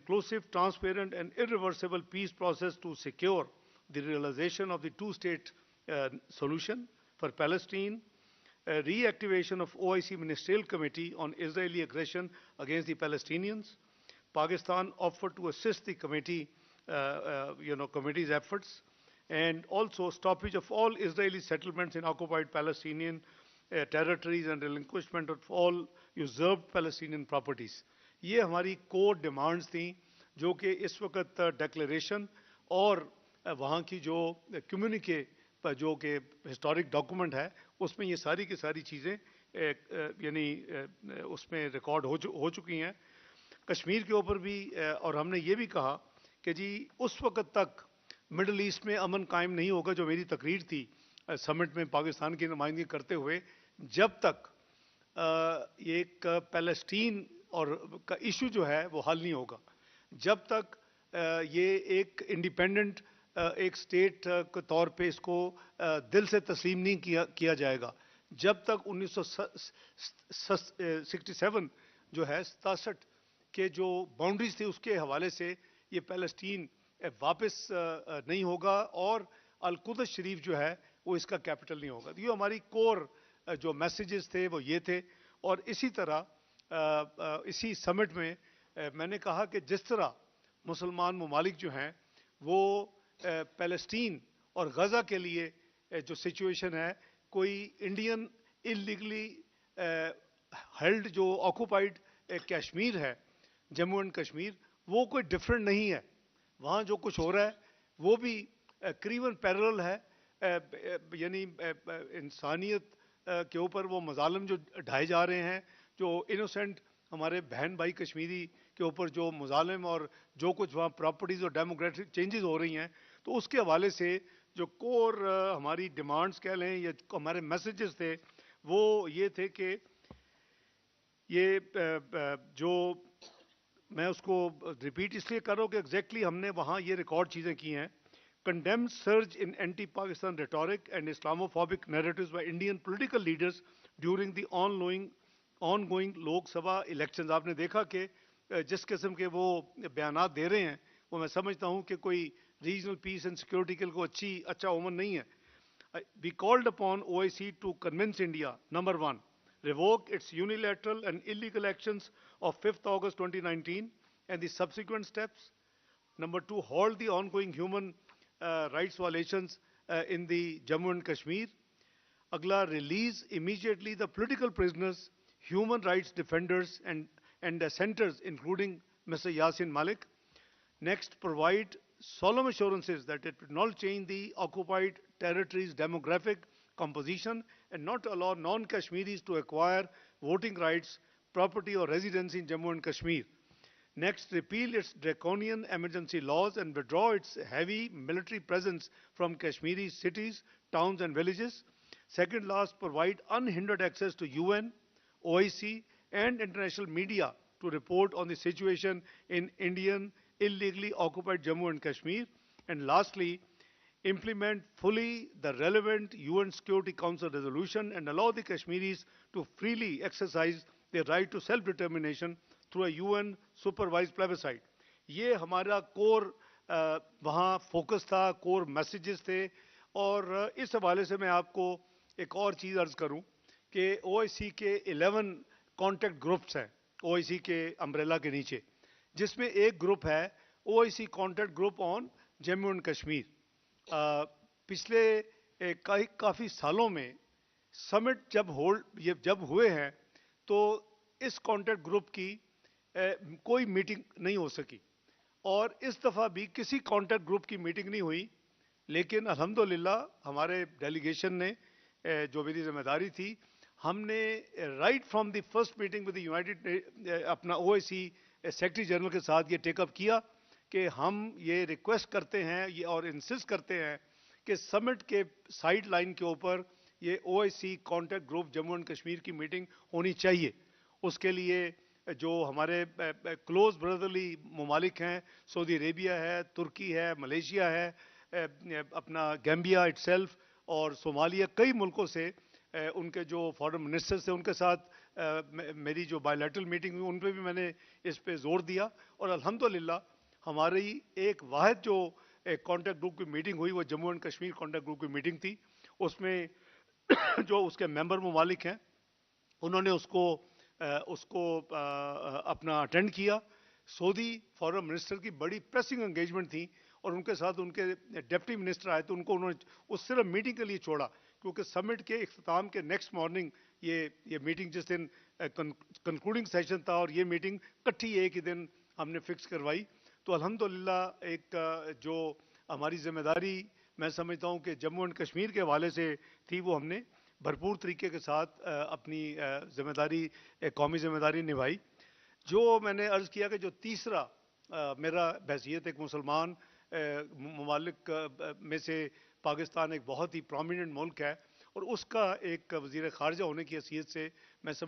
inclusive, transparent, and irreversible peace process to secure the realization of the two-state solution for Palestine, reactivation of OIC Ministerial Committee on Israeli aggression against the Palestinians. Pakistan offered to assist the committee's efforts, and also stoppage of all Israeli settlements in occupied Palestinian territories and relinquishment of all usurped Palestinian properties. یہ ہماری کور demands تھیں جو کہ اس وقت declaration اور وہاں کی جو کمیونیکے جو کہ ہسٹورک ڈاکومنٹ ہے اس میں یہ ساری کی ساری چیزیں یعنی اس میں ریکارڈ ہو چکی ہیں. کشمیر کے اوپر بھی اور ہم نے یہ بھی کہا کہ جی اس وقت تک مڈل ایسٹ میں امن قائم نہیں ہوگا، جو میری تقریر تھی سمٹ میں پاکستان کی نمائندگی کرتے ہوئے، جب تک ایک پیلسٹین اور کا ایشو جو ہے وہ حل نہیں ہوگا، جب تک یہ ایک انڈیپینڈنٹ ایک اسٹیٹ کے طور پہ اس کو دل سے تسلیم نہیں کیا جائے گا، جب تک 1967 جو ہے 67 کے جو باؤنڈریز تھی اس کے حوالے سے یہ پیلسٹین واپس نہیں ہوگا اور القدس شریف جو ہے وہ اس کا کیپٹل نہیں ہوگا. یہ ہماری کور جو میسیجز تھے وہ یہ تھے. اور اسی طرح اسی سمٹ میں نے کہا کہ جس طرح مسلمان ممالک جو ہیں وہ پیلسٹین اور غزہ کے لیے جو سچویشن ہے، کوئی انڈین انلیگلی ہیلڈ جو آکوپائڈ کشمیر ہے، جموں اینڈ کشمیر، وہ کوئی ڈفرینٹ نہیں ہے. وہاں جو کچھ ہو رہا ہے وہ بھی قریباً پیرلل ہے. یعنی انسانیت کے اوپر وہ مظالم جو ڈھائے جا رہے ہیں، جو انوسینٹ ہمارے بہن بھائی کشمیری کے اوپر جو مظالم اور جو کچھ وہاں پراپرٹیز اور ڈیموگرافک چینجز ہو رہی ہیں، تو اس کے حوالے سے جو کور ہماری ڈیمانڈز کہہ لیں یا ہمارے میسیجز تھے وہ یہ تھے کہ یہ جو میں اس کو ریپیٹ اس لیے کر رہا ہوں کہ ایگزیکٹلی ہم نے وہاں یہ ریکارڈ چیزیں کی ہیں. Condemns surge in anti-Pakistan rhetoric and Islamophobic narratives by Indian political leaders during the ongoing Lok Sabha elections. آپ نے دیکھا کہ جس قسم کے وہ بیانات دے رہے ہیں وہ میں سمجھتا ہوں کہ کوئی ریجنل پیس اینڈ سیکورٹی کے کو اچھا عمل نہیں ہے. We called upon OIC to convince India, number one, revoke its unilateral and illegal actions of 5th August 2019 and the subsequent steps. Number two, halt the ongoing human rights violations in the Jammu and Kashmir. Agla, release immediately the political prisoners, human rights defenders and dissenters, including Mr. Yasin Malik. Next, provide solemn assurances that it will not change the occupied territories' demographic composition and not allow non-Kashmiris to acquire voting rights, property or residence in Jammu and Kashmir. Next, repeal its draconian emergency laws and withdraw its heavy military presence from Kashmiri cities, towns and villages. Second last, provide unhindered access to UN, OIC and international media to report on the situation in Indian illegally occupied Jammu and Kashmir. And lastly, implement fully the relevant UN Security Council resolution and allow the Kashmiris to freely exercise their right to self-determination through a UN supervised plebiscite. یہ ہمارا کور وہاں focus تھا، کور messages تھے. اور اس حوالے سے میں آپ کو ایک اور چیز عرض کروں کہ او آئی سی کے 11 کانٹیکٹ گروپس ہیں او آئی سی کے امبریلا کے نیچے، جس میں ایک گروپ ہے O I C contact group on Jammu and Kashmir. پچھلے کافی سالوں میں سمٹ جب ہوئے ہیں تو اس کانٹیکٹ گروپ کی کوئی میٹنگ نہیں ہو سکی، اور اس دفعہ بھی کسی کانٹیکٹ گروپ کی میٹنگ نہیں ہوئی. لیکن الحمدللہ ہمارے ڈیلیگیشن نے جو میری ذمہ داری تھی، ہم نے right from the first meeting with United اپنا او آئی سی سیکرٹری جنرل کے ساتھ یہ ٹیک اپ کیا کہ ہم یہ ریکویسٹ کرتے ہیں اور انسسٹ کرتے ہیں کہ سمٹ کے سائڈ لائن کے اوپر یہ O I C contact group Jammu and Kashmir کی میٹنگ ہونی چاہیے. اس کے لیے جو ہمارے کلوز بردرلی ممالک ہیں، سعودی عربیہ ہے، ترکی ہے، ملیشیا ہے، اپنا گیمبیا اٹ سیلف اور صومالیہ، کئی ملکوں سے ان کے جو فارن منسٹرز تھے ان کے ساتھ میری جو بائیلیٹرل میٹنگ ہوئی ان پہ بھی میں نے اس پہ زور دیا، اور الحمدللہ ہماری ایک واحد جو کانٹیکٹ گروپ کی میٹنگ ہوئی وہ Jammu and Kashmir contact group کی میٹنگ تھی. اس میں جو اس کے ممبر ممالک ہیں انہوں نے اس کو اپنا اٹینڈ کیا. سعودی فارم منسٹر کی بڑی پریسنگ انگیجمنٹ تھی، اور ان کے ساتھ ان کے ڈپٹی منسٹر آئے تو ان کو انہوں نے اس صرف میٹنگ کے لیے چھوڑا، کیونکہ سمٹ کے اختتام کے نیکسٹ مارننگ یہ میٹنگ جس دن کنکلوڈنگ سیشن تھا، اور یہ میٹنگ کٹھی ایک ہی دن ہم نے فکس کروائی. تو الحمدللہ ایک جو ہماری ذمہ داری میں سمجھتا ہوں کہ جموں اینڈ کشمیر کے حوالے سے تھی، وہ ہم نے بھرپور طریقے کے ساتھ اپنی ذمہ داری قومی ذمہ داری نبھائی. جو میں نے عرض کیا کہ جو تیسرا میرا بحیثیت ایک مسلمان ممالک میں سے پاکستان ایک بہت ہی پرومیننٹ ملک ہے، اور اس کا ایک وزیر خارجہ ہونے کی حیثیت سے میں